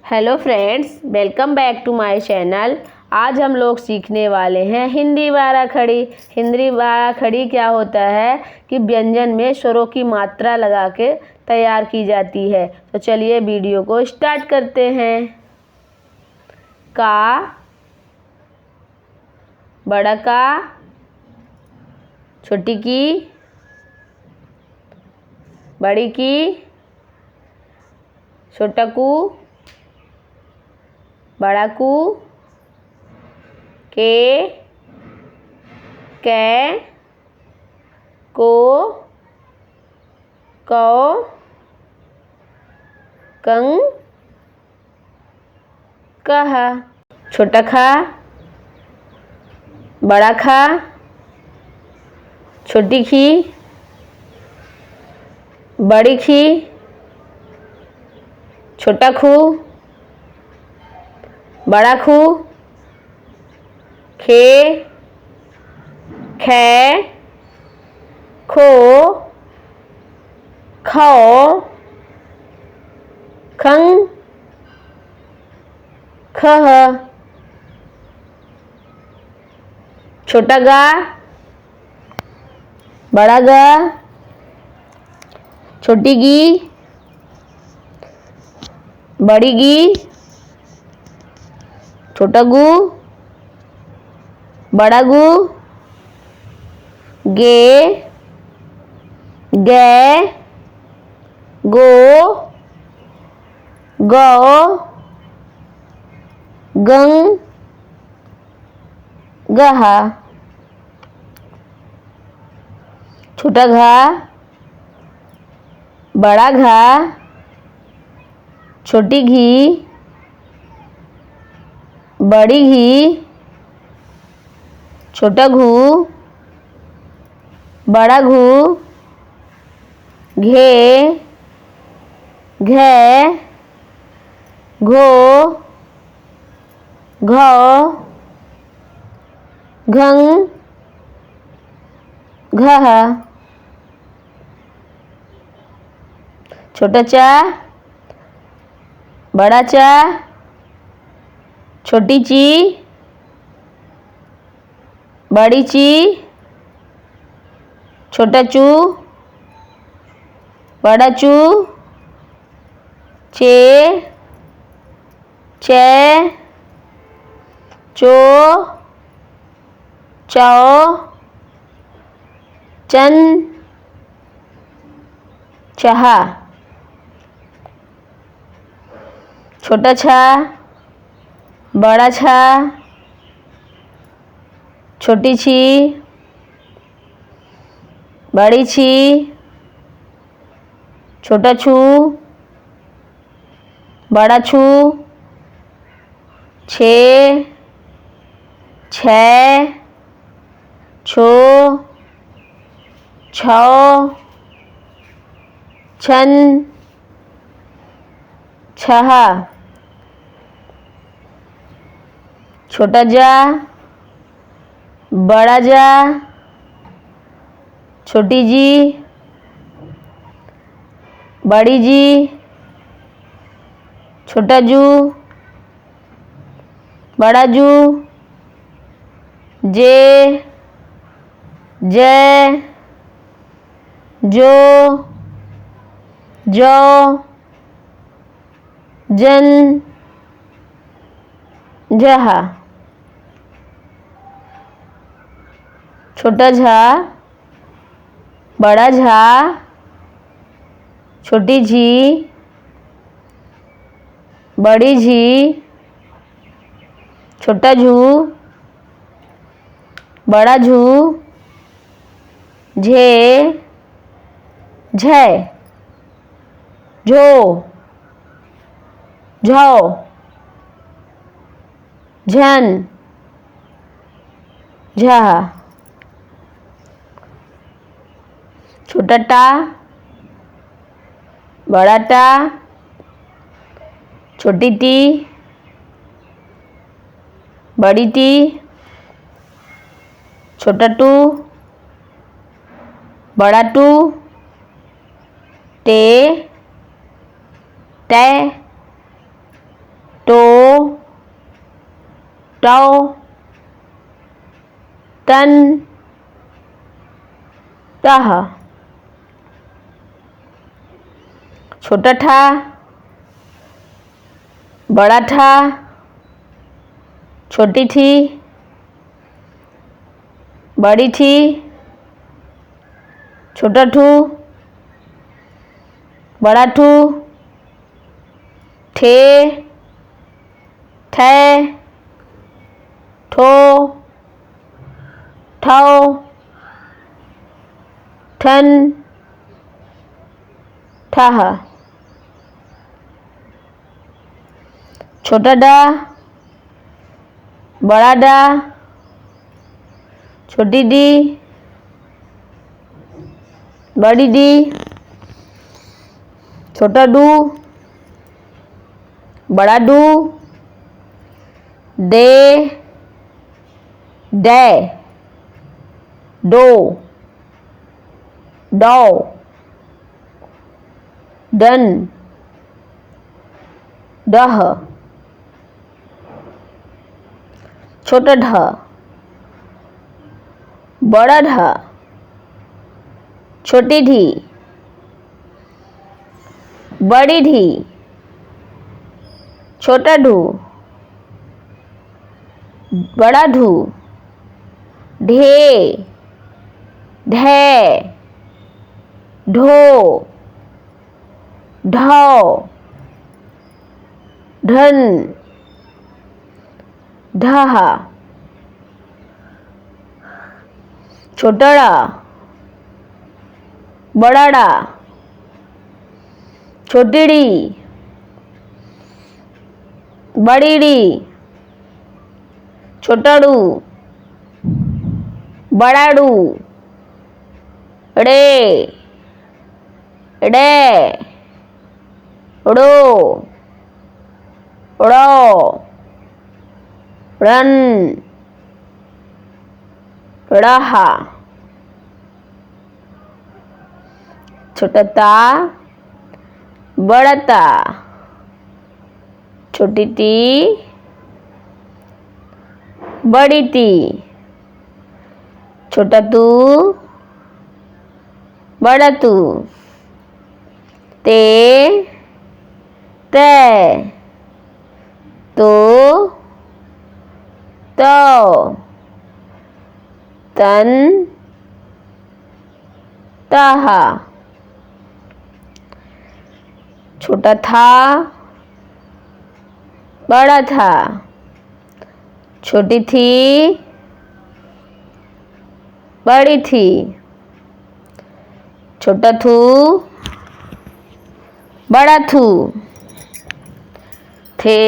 Hello friends, welcome back to my channel. आज हम लोग सीखने वाले हैं हिंदी बारा खड़ी। हिंदी बारा खड़ी क्या होता है कि व्यंजन में स्वरों की मात्रा लगा के तैयार की जाती है। तो चलिए वीडियो को स्टार्ट करते हैं। का, बड़ा का, छोटी की, बड़ी की, छोटा कू, बड़ा कू, के, कै, को, कौ, कं, कह। छोटा खा, बड़ा खा, छोटी खी, बड़ी खी, छोटा खू, बड़ा खू, खे, खे, खो, खौ, खं, खह। छोटा गा, बड़ा गा, छोटी गी, बड़ी गी, छोटा गू, बड़ा गू, गे, गै, गो, गौ, गंग, गहा। छोटा घा, बड़ा घा, छोटी घी, बड़ी घी, छोटा घू, बड़ा घू, घे, घै, घो, घौ, घंग, घह। छोटा चा, बड़ा चा, छोटी ची, बड़ी ची, छोटा चू, बड़ा चू, चे, चै, चो, चौ, चन, चहा। छोटा छा, बड़ा छा, छोटी छी, बड़ी छी, छोटा छू, बड़ा छू, छे, छै, छो, छौ, छन, छहा। छोटा जा, बड़ा जा, छोटी जी, बड़ी जी, छोटा जू, बड़ा जू, जे, जै, जो, जौ, जन, जहा। छोटा झा, बड़ा झा, छोटी झी, बड़ी झी, छोटा झू, बड़ा झू, झे, झै, झो, झौ, झन, झहा। छोटा टा, बड़ा टा, छोटी टी, बड़ी टी, छोटा टू, बड़ा टू, टे, टे, टौ टन टह। छोटा ठा बड़ा ठा छोटी ठी बड़ी ठी छोटा ठू बड़ा ठू ठे ठै ठो ठौ ठन ठह। छोटा डा बड़ा डा छोटी डी बड़ी डी छोटा डू बड़ा डू दे डे डो डौ डन डह। छोटा ढ बड़ा ढ छोटी ढी बड़ी ढी छोटा ढू बड़ा ढू ढे ढै ढो ढौ ढन ढह। छोटा ड़ा बड़ा ड़ा छोटी ड़ी बड़ी ड़ी छोटा डू बड़ा डू ड़े डे ड़ो ड़ौ ड़न ड़ह। छोटा ता बड़ा ता छोटी टी बड़ी टी छोटा तू बड़ा तू ते तै तो तौ तन तह। छोटा था बड़ा था छोटी थी बड़ी थी छोटा थू बड़ा थू थे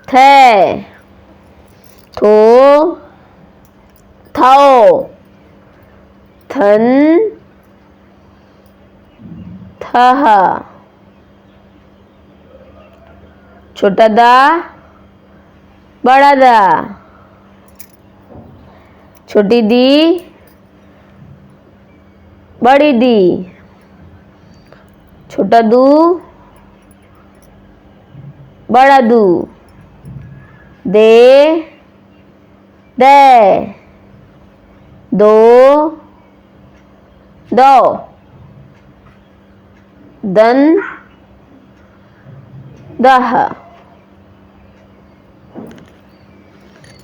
थे थो थौ थन थह। छोटा दा बड़ा दा छोटी दी बड़ी दी छोटा दू बड़ा दू दे दे दो दो दन दह।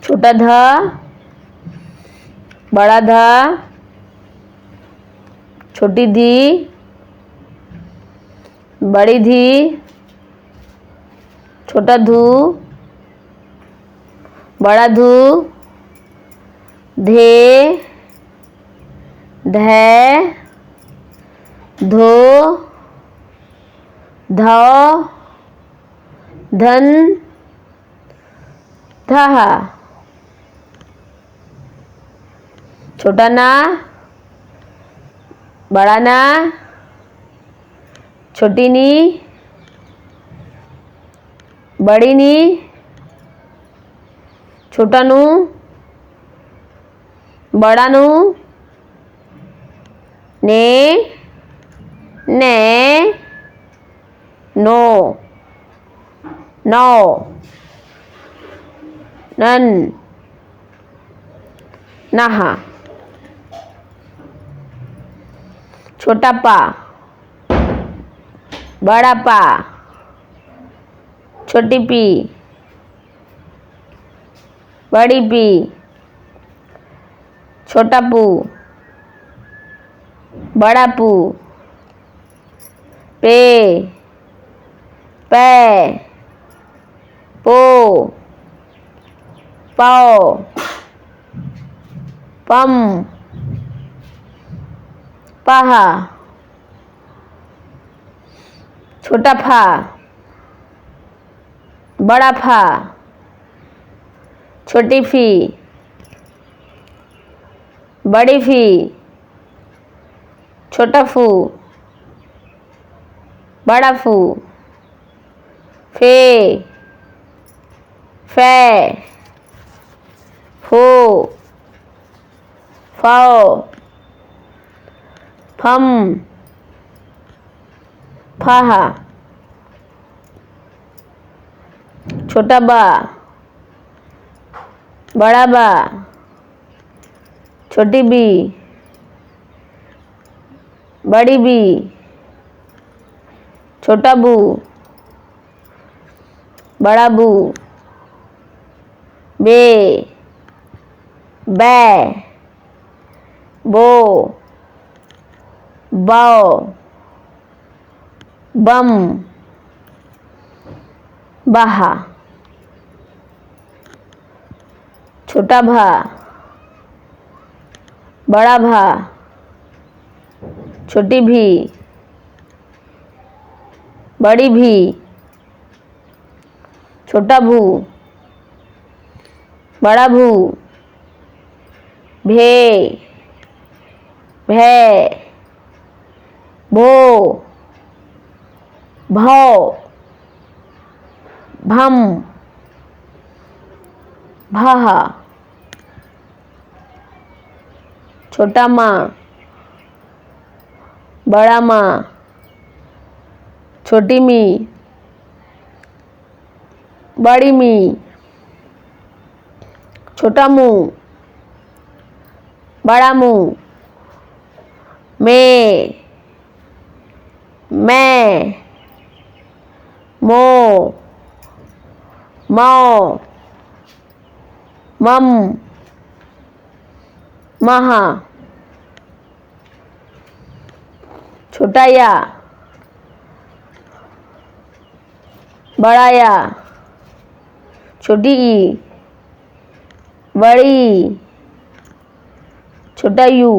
छोटा ध बड़ा ध छोटी धी बड़ी धी छोटा धू बड़ा धू धे धै धो धौ धन धह। छोटा ना बड़ा ना छोटी नी बड़ी नी छोटा नू बड़ा नू ने ने नो नौ नन, नहा। छोटा पा, बड़ा पा, छोटी पी, बड़ी पी, छोटा पू, बड़ा पू, पे, पै, पो, पौ, पम, पह। छोटा फा, बड़ा फा, छोटी फी, बड़ी फी, छोटा फू, बड़ा फू, फे, फै, फो, फौ, फम, फह। छोटा बा, बड़ा बा, छोटी बी, बड़ी बी, छोटा बू, बड़ा बू, बे, बै, बो, बौ, बम, बहा। छोटा भा, बड़ा भा, छोटी भी, बड़ी भी, छोटा भू, बड़ा भू, भे, भै, भो, भौ, भम, भह। छोटा माँ, बड़ा माँ, छोटी मी, बड़ी मी, छोटा मुँह, बड़ा मुँह, में, मैं, मो, मौ, मम, महा। छोटा या, बड़ा या, छोटी ई, बड़ी, छोटा यू,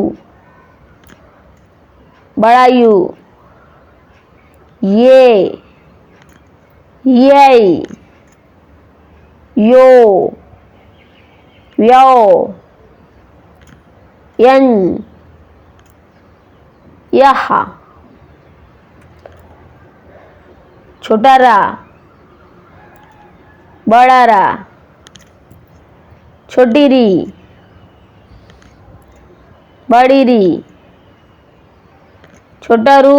बड़ा यू, ये, यो, यो, यन, यह। छोटा रा, बड़ा रा, छोटी री, बड़ी री, छोटा रू,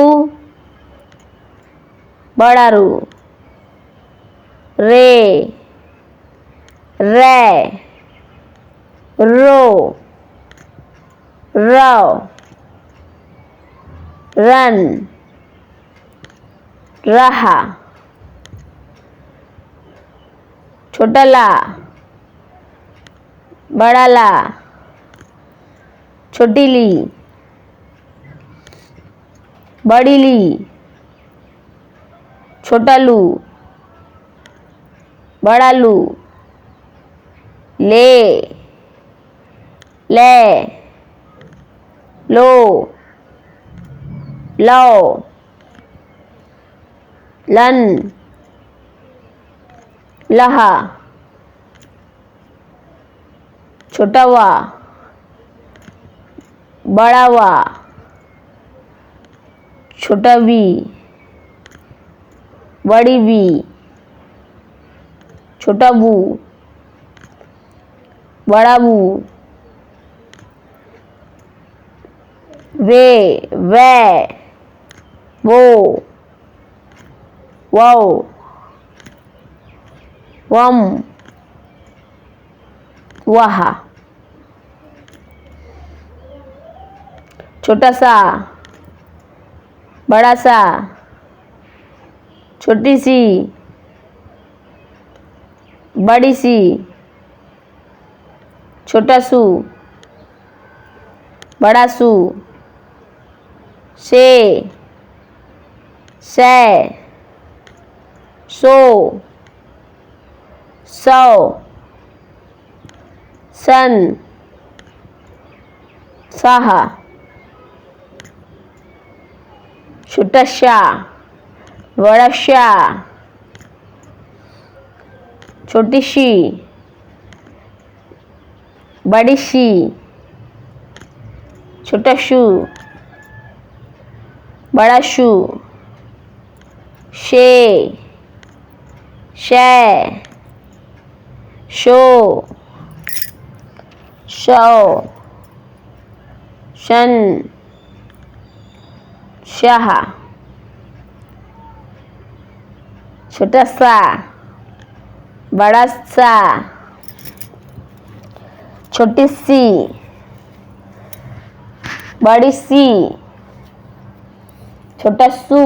बड़ा रू, रे, रै, रो, रौ, रन, रहा। छोटा ला, बड़ा ला, छोटी ली, बड़ी ली, छोटा लू, बड़ा लू, ले, ले, लो, लो, लन, लहा। छोटा वा, बड़ा वा, छोटा वी, बड़ी वी, छोटा बू, बड़ा बू, वे, वै, वो, वौ, वम, वहा। छोटा सा, बड़ा सा, छोटी सी, बड़ी सी, छोटा सू, बड़ा सू, से, सो, सौ, सन, सहा। छोटा शा, बड़ा शा, छोटी शी, बड़ी शी, छोटा शू, बड़ा शू, शे, शै, शो, शौ, शन, शाह। छोटा सा, बड़ा सा, छोटी सी, बड़ी सी, छोटा सू,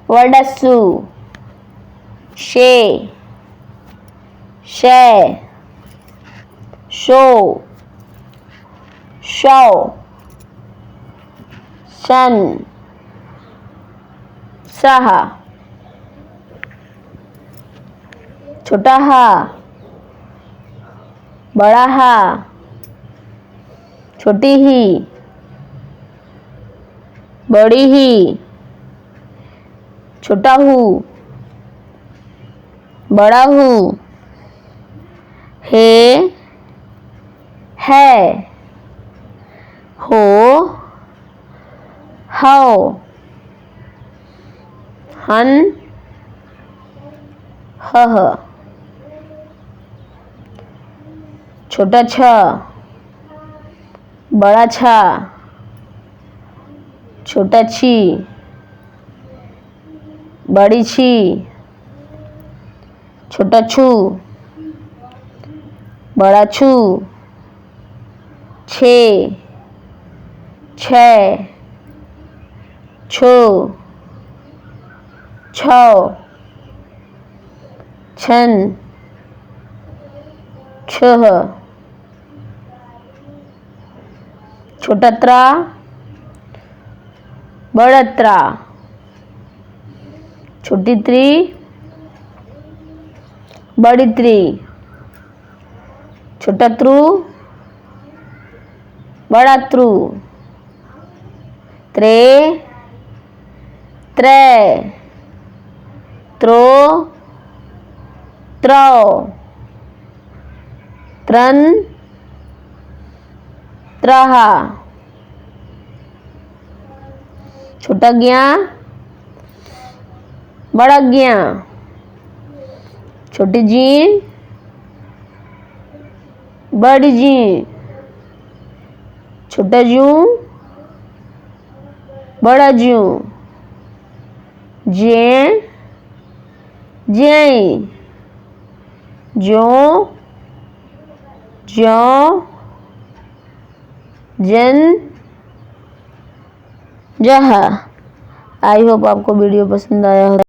बड़ा सू, शे, शै, शो, शौ, शन, सह। छोटा हा, बड़ा हा, छोटी ही, बड़ी ही, छोटा हूँ, बड़ा हूँ, हे, है, हो, हौ, हन, हह। छोटा छ, बड़ा छ, छोटा छी, बड़ी छी, छोटा छू, बड़ा छू, छे, छै, छो, छौ, छन, छह। छोटा त्रा, बड़ा त्रा, छोटी त्री, बड़ी त्री, छोटा त्रु, बड़ा त्रु, त्रे, त्रै, त्रो, त्रौ, त्रन, त्रहा। छोटा ज्ञा, बड़ा ज्ञा, छोटी जीन, बड़ी जीन, छोटा जू, बड़ा जू, जे, ज्याई, जो, ज्यों, जन, जहा। आई होप आपको वीडियो पसंद आया हो।